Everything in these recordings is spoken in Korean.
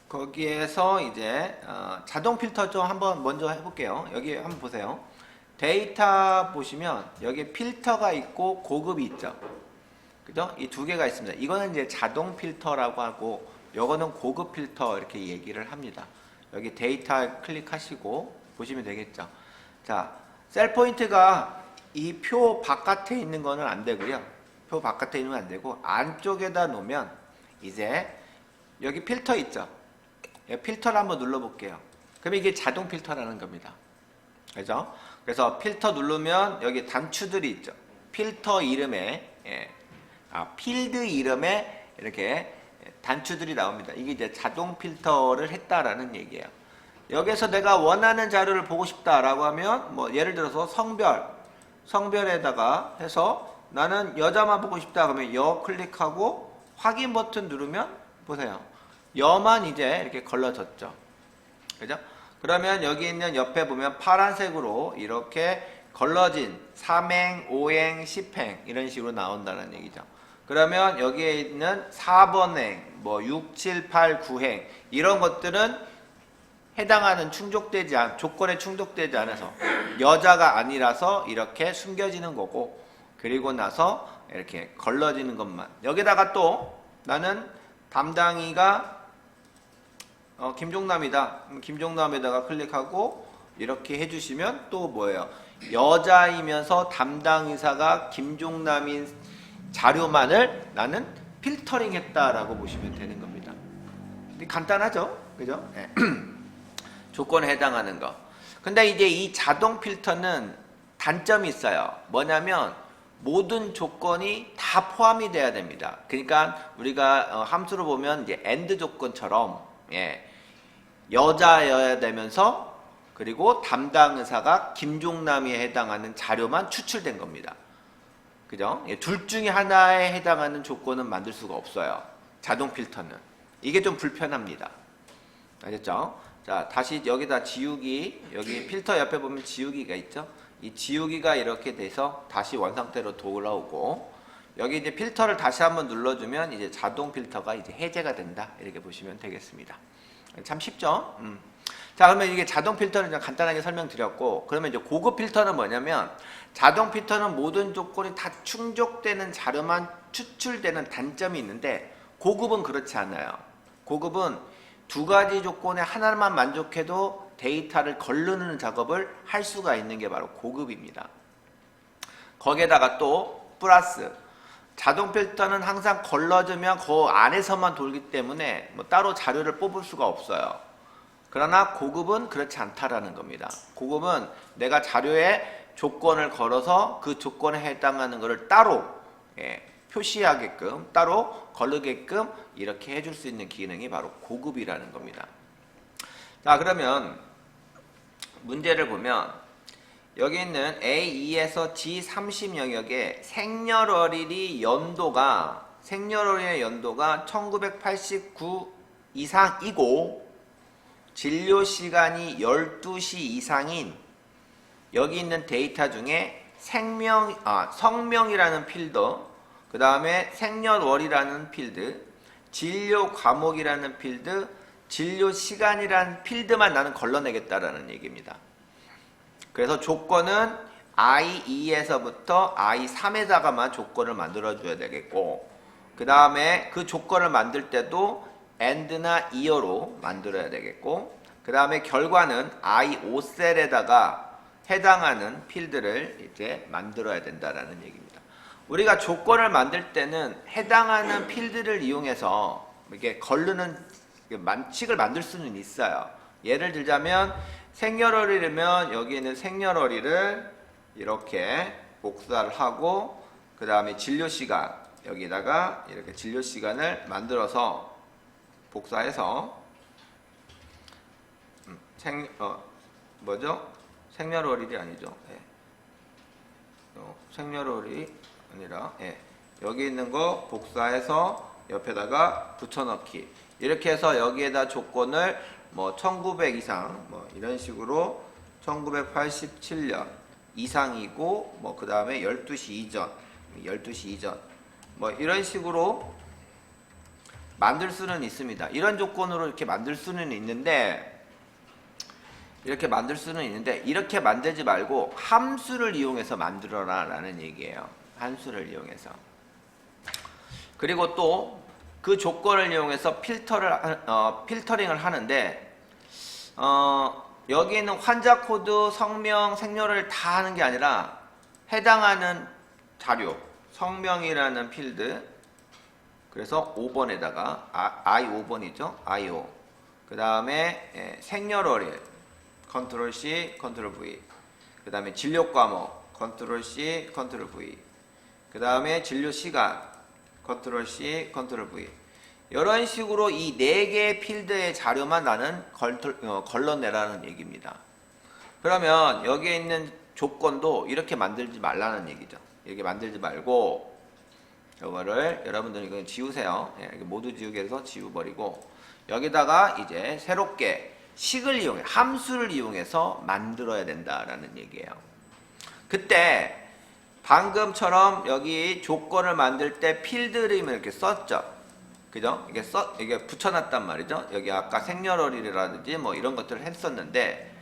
거기에서 이제 자동 필터 좀 한번 먼저 해볼게요. 여기 한번 보세요. 데이터 보시면 여기 필터가 있고 고급이 있죠. 그죠? 이 두 개가 있습니다. 이거는 이제 자동 필터라고 하고 요거는 고급 필터 이렇게 얘기를 합니다. 여기 데이터 클릭하시고 보시면 되겠죠. 자, 셀 포인트가 이 표 바깥에 있는 거는 안 되고요. 표 바깥에 있는 건 안 되고 안쪽에다 놓으면 이제 여기 필터 있죠. 필터를 한번 눌러볼게요. 그럼 이게 자동 필터라는 겁니다. 그죠? 그래서 필터 누르면 여기 단추들이 있죠. 필터 이름에, 필드 이름에 이렇게 단추들이 나옵니다. 이게 이제 자동 필터를 했다라는 얘기예요. 여기서 내가 원하는 자료를 보고 싶다라고 하면, 뭐, 예를 들어서 성별에다가 해서 나는 여자만 보고 싶다 그러면 여 클릭하고 확인 버튼 누르면 보세요. 여만 이제 이렇게 걸러졌죠. 그죠? 그러면 여기 있는 옆에 보면 파란색으로 이렇게 걸러진 3행, 5행, 10행 이런 식으로 나온다는 얘기죠. 그러면 여기에 있는 4번행, 뭐 6, 7, 8, 9행 이런 것들은 해당하는 조건에 충족되지 않아서 여자가 아니라서 이렇게 숨겨지는 거고, 그리고 나서 이렇게 걸러지는 것만. 여기다가 또 나는 담당이가 김종남이다. 김종남에다가 클릭하고 이렇게 해주시면 또 뭐예요? 여자이면서 담당 의사가 김종남인 자료만을 나는 필터링 했다라고 보시면 되는 겁니다. 간단하죠? 그죠? 네. 조건에 해당하는 거. 근데 이제 이 자동 필터는 단점이 있어요. 뭐냐면 모든 조건이 다 포함이 돼야 됩니다. 그러니까 우리가 함수로 보면 이제 AND 조건처럼 여자여야 되면서 그리고 담당 의사가 김종남에 해당하는 자료만 추출된 겁니다. 그죠? 둘 중에 하나에 해당하는 조건은 만들 수가 없어요. 자동 필터는. 이게 좀 불편합니다. 알겠죠? 자, 다시 여기다 지우기, 여기 필터 옆에 보면 지우기가 있죠? 이 지우기가 이렇게 돼서 다시 원상태로 돌아오고, 여기 이제 필터를 다시 한번 눌러주면 이제 자동 필터가 이제 해제가 된다. 이렇게 보시면 되겠습니다. 참 쉽죠? 자, 그러면 이게 자동 필터는 좀 간단하게 설명드렸고, 그러면 이제 고급 필터는 뭐냐면, 자동 필터는 모든 조건이 다 충족되는 자료만 추출되는 단점이 있는데, 고급은 그렇지 않아요. 고급은 두 가지 조건에 하나만 만족해도 데이터를 걸르는 작업을 할 수가 있는 게 바로 고급입니다. 거기에다가 또 플러스, 자동 필터는 항상 걸러주면 그 안에서만 돌기 때문에 뭐 따로 자료를 뽑을 수가 없어요. 그러나 고급은 그렇지 않다라는 겁니다. 고급은 내가 자료에 조건을 걸어서 그 조건에 해당하는 것을 따로 표시하게끔, 따로 걸르게끔 이렇게 해줄 수 있는 기능이 바로 고급이라는 겁니다. 자, 그러면 문제를 보면 여기 있는 A2에서 G30 영역에 생년월일의 연도가 1989 이상이고 진료 시간이 12시 이상인 여기 있는 데이터 중에 성명이라는 필드, 그 다음에 생년월이라는 필드, 진료 과목이라는 필드, 진료 시간이라는 필드만 나는 걸러내겠다라는 얘기입니다. 그래서 조건은 I2에서부터 I3에다가만 조건을 만들어줘야 되겠고, 그 다음에 그 조건을 만들 때도 AND나 IO로 만들어야 되겠고, 그 다음에 결과는 I5셀에다가 해당하는 필드를 이제 만들어야 된다라는 얘기입니다. 우리가 조건을 만들 때는 해당하는 필드를 이용해서 이렇게 걸르는 만칙을 만들 수는 있어요. 예를 들자면 생년월일이면 여기 있는 생년월일을 이렇게 복사를 하고, 그 다음에 진료시간 여기다가 이렇게 진료시간을 만들어서 복사해서 생년월일이 아니죠. 생년월일이 아니라 여기 있는 거 복사해서 옆에다가 붙여넣기, 이렇게 해서 여기에다 조건을 뭐 1900 이상 뭐 이런 식으로 1987년 이상이고, 뭐 그 다음에 12시 이전 뭐 이런 식으로 만들 수는 있습니다. 이런 조건으로 이렇게 만들 수는 있는데 이렇게 만들지 말고 함수를 이용해서 만들어라 라는 얘기예요. 함수를 이용해서. 그리고 또 그 조건을 이용해서 필터링을 하는데 여기 있는 환자 코드, 성명, 생년을 다 하는 게 아니라 해당하는 자료, 성명이라는 필드, 그래서 5번에다가 I5번이죠. I5. 그 다음에 생년월일 컨트롤 C, 컨트롤 V. 그 다음에 진료 과목 컨트롤 C, 컨트롤 V. 그 다음에 진료 시간 컨트롤 C, 컨트롤 V. 이런 식으로 이 4개의 필드의 자료만 나는 걸러내라는 얘기입니다. 그러면 여기에 있는 조건도 이렇게 만들지 말라는 얘기죠. 이렇게 만들지 말고 이거를 여러분들 이거 지우세요. 예, 모두 지우게 해서 지워버리고 여기다가 이제 새롭게 식을 이용해 함수를 이용해서 만들어야 된다라는 얘기예요. 그때 방금처럼 여기 조건을 만들 때 필드 이름을 이렇게 썼죠. 그죠? 이게 붙여놨단 말이죠. 여기 아까 생년월일이라든지 뭐 이런 것들을 했었는데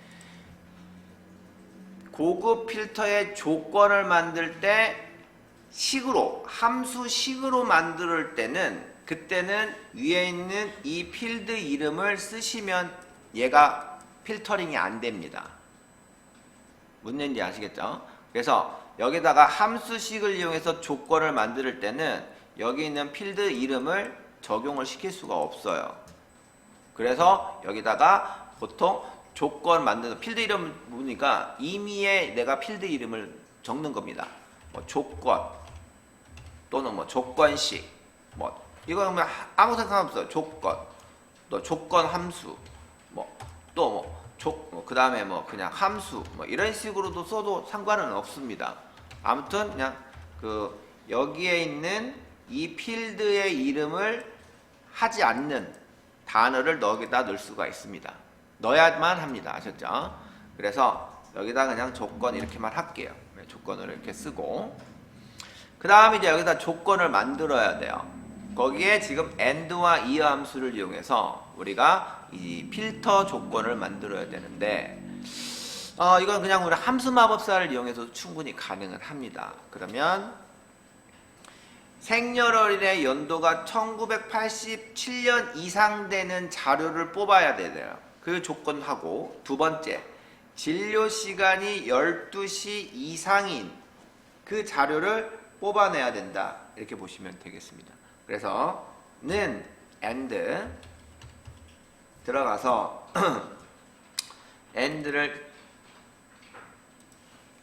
고급 필터의 조건을 만들 때 식으로 함수식으로 만들 때는 그때는 위에 있는 이 필드 이름을 쓰시면 얘가 필터링이 안 됩니다. 무슨 얘기인지 아시겠죠? 그래서 여기다가 함수식을 이용해서 조건을 만들 때는 여기 있는 필드 이름을 적용을 시킬 수가 없어요. 그래서 여기다가 보통 조건 만드는 필드 이름 보니까 임의에 내가 필드 이름을 적는 겁니다. 뭐 조건 또는 뭐 조건식 뭐 이거 그러면 아무 상관없어요. 조건 또 조건 함수 뭐 또 뭐 그 다음에 뭐 그냥 함수 뭐 이런 식으로도 써도 상관은 없습니다. 아무튼 그냥 그 여기에 있는 이 필드의 이름을 하지 않는 단어를 여기다 넣을 수가 있습니다. 넣어야만 합니다. 아셨죠? 그래서 여기다 그냥 조건 이렇게만 할게요. 조건을 이렇게 쓰고 그 다음에 이제 여기다 조건을 만들어야 돼요. 거기에 지금 AND와 IR 함수를 이용해서 우리가 이 필터 조건을 만들어야 되는데 이건 그냥 우리 함수 마법사를 이용해서도 충분히 가능은 합니다. 그러면 생년월일의 연도가 1987년 이상 되는 자료를 뽑아야 되네요. 그 조건하고 두 번째 진료 시간이 12시 이상인 그 자료를 뽑아내야 된다. 이렇게 보시면 되겠습니다. 그래서 는 AND 들어가서 AND를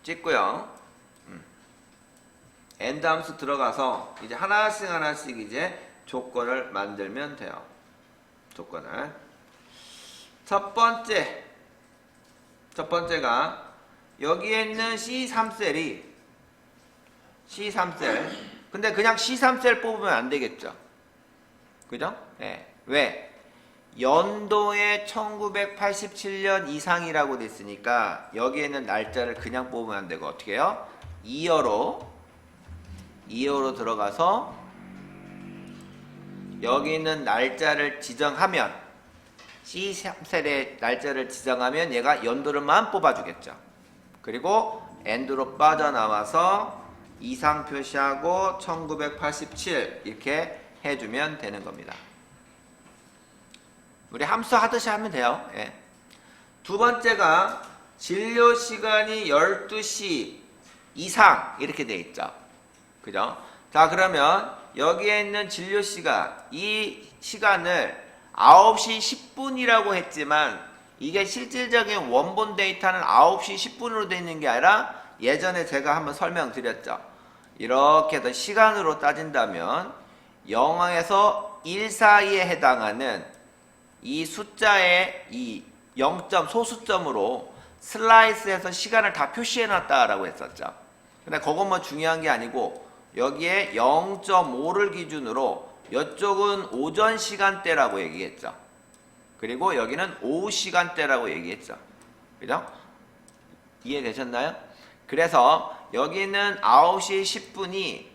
찍고요. AND 함수 들어가서 이제 하나씩 이제 조건을 만들면 돼요. 조건을 첫 번째가 여기에 있는 C3셀이 C3셀 근데 그냥 C3셀 뽑으면 안 되겠죠. 그죠? 네. 왜? 연도에 1987년 이상이라고 됐으니까 여기에 있는 날짜를 그냥 뽑으면 안 되고 어떻게 해요? 이어로 들어가서 여기 있는 날짜를 지정하면 C3셀의 날짜를 지정하면 얘가 연도를만 뽑아주겠죠. 그리고 AND로 빠져나와서 이상 표시하고 1987 이렇게 해주면 되는 겁니다. 우리 함수 하듯이 하면 돼요. 예. 두 번째가 진료 시간이 12시 이상 이렇게 돼 있죠. 그죠? 자, 그러면 여기에 있는 진료 시간, 이 시간을 9시 10분이라고 했지만 이게 실질적인 원본 데이터는 9시 10분으로 되어 있는 게 아니라 예전에 제가 한번 설명드렸죠. 이렇게 해서 시간으로 따진다면 0에서 1 사이에 해당하는 이 숫자의 이 0점 소수점으로 슬라이스해서 시간을 다 표시해 놨다라고 했었죠. 근데 그것만 중요한 게 아니고 여기에 0.5를 기준으로 이쪽은 오전 시간대라고 얘기했죠. 그리고 여기는 오후 시간대라고 얘기했죠. 그죠? 이해되셨나요? 그래서 여기는 9시 10분이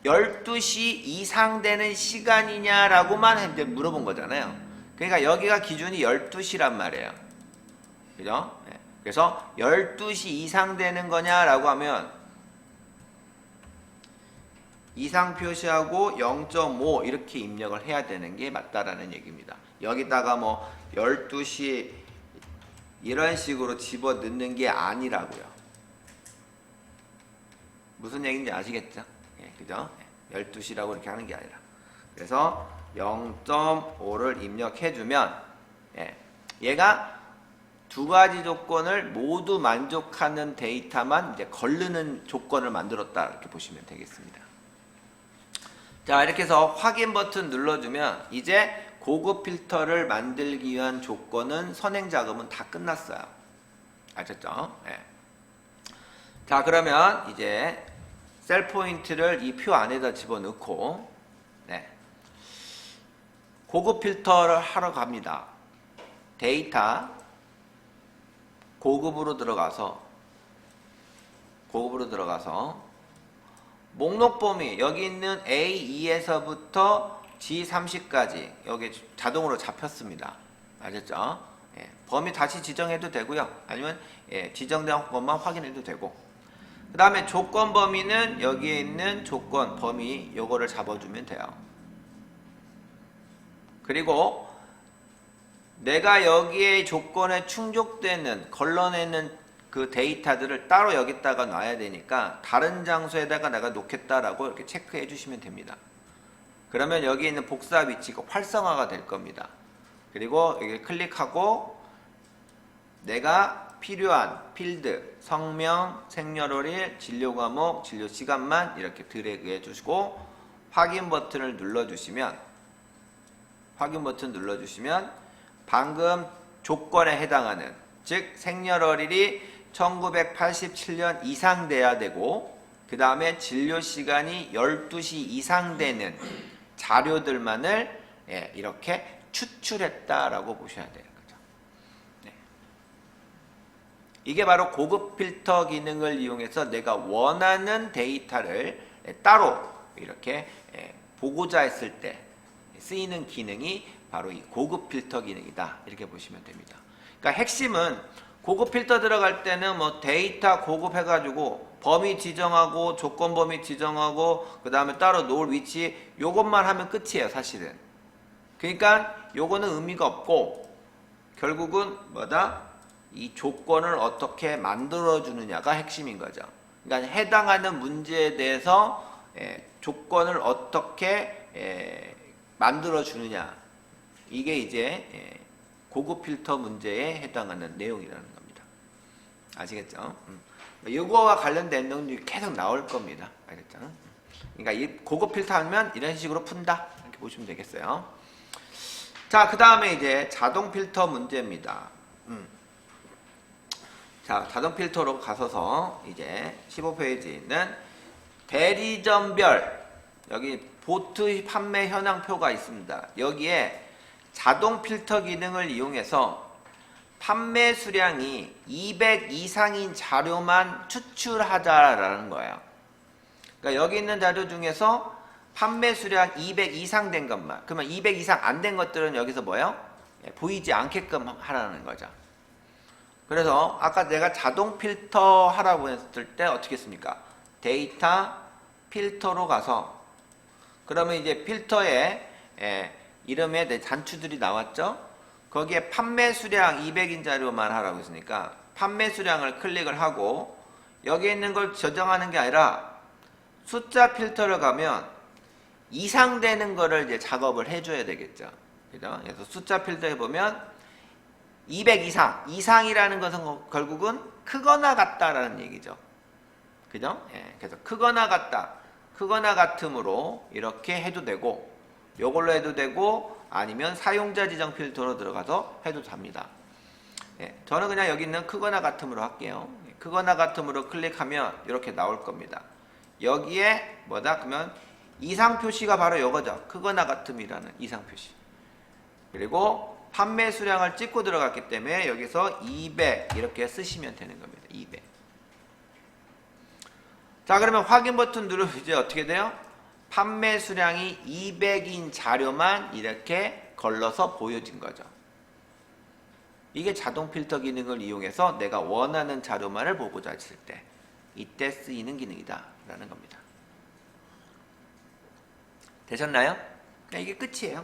12시 이상 되는 시간이냐라고만 이제 물어본 거잖아요. 그러니까 여기가 기준이 12시란 말이에요. 그죠? 네. 그래서 12시 이상 되는 거냐라고 하면 이상 표시하고 0.5 이렇게 입력을 해야 되는 게 맞다라는 얘기입니다. 여기다가 뭐 12시 이런 식으로 집어 넣는 게 아니라고요. 무슨 얘기인지 아시겠죠? 예, 그죠? 12시라고 이렇게 하는 게 아니라. 그래서 0.5를 입력해주면, 예, 얘가 두 가지 조건을 모두 만족하는 데이터만 이제 걸르는 조건을 만들었다. 이렇게 보시면 되겠습니다. 자, 이렇게 해서 확인 버튼 눌러주면 이제 고급 필터를 만들기 위한 조건은 선행 작업은 다 끝났어요. 아셨죠? 예. 자, 그러면 이제 셀 포인트를 이 표 안에다 집어넣고, 네. 고급 필터를 하러 갑니다. 데이터, 고급으로 들어가서, 목록 범위, 여기 있는 A2에서부터 G30까지, 여기 자동으로 잡혔습니다. 아셨죠? 예. 범위 다시 지정해도 되고요. 아니면 예, 지정된 것만 확인해도 되고. 그 다음에 조건 범위는 여기에 있는 조건 범위 요거를 잡아주면 돼요. 그리고 내가 여기에 조건에 충족되는 걸러내는 그 데이터들을 따로 여기다가 놔야 되니까 다른 장소에다가 내가 놓겠다라고 이렇게 체크해 주시면 됩니다. 그러면 여기 있는 복사 위치가 활성화가 될 겁니다. 그리고 여기 클릭하고 내가 필요한 필드, 성명, 생년월일, 진료 과목, 진료 시간만 이렇게 드래그 해주시고 확인 버튼을 눌러주시면 방금 조건에 해당하는, 즉 생년월일이 1987년 이상 돼야 되고 그 다음에 진료 시간이 12시 이상 되는 자료들만을 이렇게 추출했다라고 보셔야 돼요. 이게 바로 고급 필터 기능을 이용해서 내가 원하는 데이터를 따로 이렇게 보고자 했을 때 쓰이는 기능이 바로 이 고급 필터 기능이다. 이렇게 보시면 됩니다. 그러니까 핵심은 고급 필터 들어갈 때는 뭐 데이터 고급 해가지고 범위 지정하고 조건 범위 지정하고 그 다음에 따로 놓을 위치 요것만 하면 끝이에요, 사실은. 그러니까 요거는 의미가 없고 결국은 뭐다? 이 조건을 어떻게 만들어주느냐가 핵심인 거죠. 그러니까 해당하는 문제에 대해서 조건을 어떻게 만들어주느냐. 이게 이제 고급 필터 문제에 해당하는 내용이라는 겁니다. 아시겠죠? 이거와 관련된 내용들이 계속 나올 겁니다. 알겠죠? 그러니까 이 고급 필터 하면 이런 식으로 푼다. 이렇게 보시면 되겠어요. 자, 그 다음에 이제 자동 필터 문제입니다. 자, 자동 필터로 가서서 이제 15페이지에 있는 대리점별, 여기 보트 판매 현황표가 있습니다. 여기에 자동 필터 기능을 이용해서 판매 수량이 200 이상인 자료만 추출하자라는 거예요. 그러니까 여기 있는 자료 중에서 판매 수량 200 이상 된 것만, 그러면 200 이상 안 된 것들은 여기서 뭐예요? 보이지 않게끔 하라는 거죠. 그래서 아까 내가 자동 필터 하라고 했을 때 어떻게 했습니까? 데이터 필터로 가서 그러면 이제 필터에 이름에 내 단추들이 나왔죠? 거기에 판매 수량 200인 자료만 하라고 했으니까 판매 수량을 클릭을 하고 여기에 있는 걸 저장하는 게 아니라 숫자 필터를 가면 이상 되는 거를 이제 작업을 해줘야 되겠죠. 그죠? 그래서 숫자 필터에 보면 200 이상이라는 것은 결국은 크거나 같다라는 얘기죠. 그죠? 그래서 크거나 같다, 크거나 같음으로 이렇게 해도 되고, 요걸로 해도 되고, 아니면 사용자 지정 필터로 들어가서 해도 됩니다. 저는 그냥 여기 있는 크거나 같음으로 할게요. 크거나 같음으로 클릭하면 이렇게 나올 겁니다. 여기에 뭐다? 그러면 이상 표시가 바로 이거죠. 크거나 같음이라는 이상 표시. 그리고 판매 수량을 찍고 들어갔기 때문에 여기서 200 이렇게 쓰시면 되는 겁니다. 200. 자, 그러면 확인 버튼 누르면 이제 어떻게 돼요? 판매 수량이 200인 자료만 이렇게 걸러서 보여진 거죠. 이게 자동 필터 기능을 이용해서 내가 원하는 자료만을 보고자 했을 때 이때 쓰이는 기능이다 라는 겁니다. 되셨나요? 이게 끝이에요.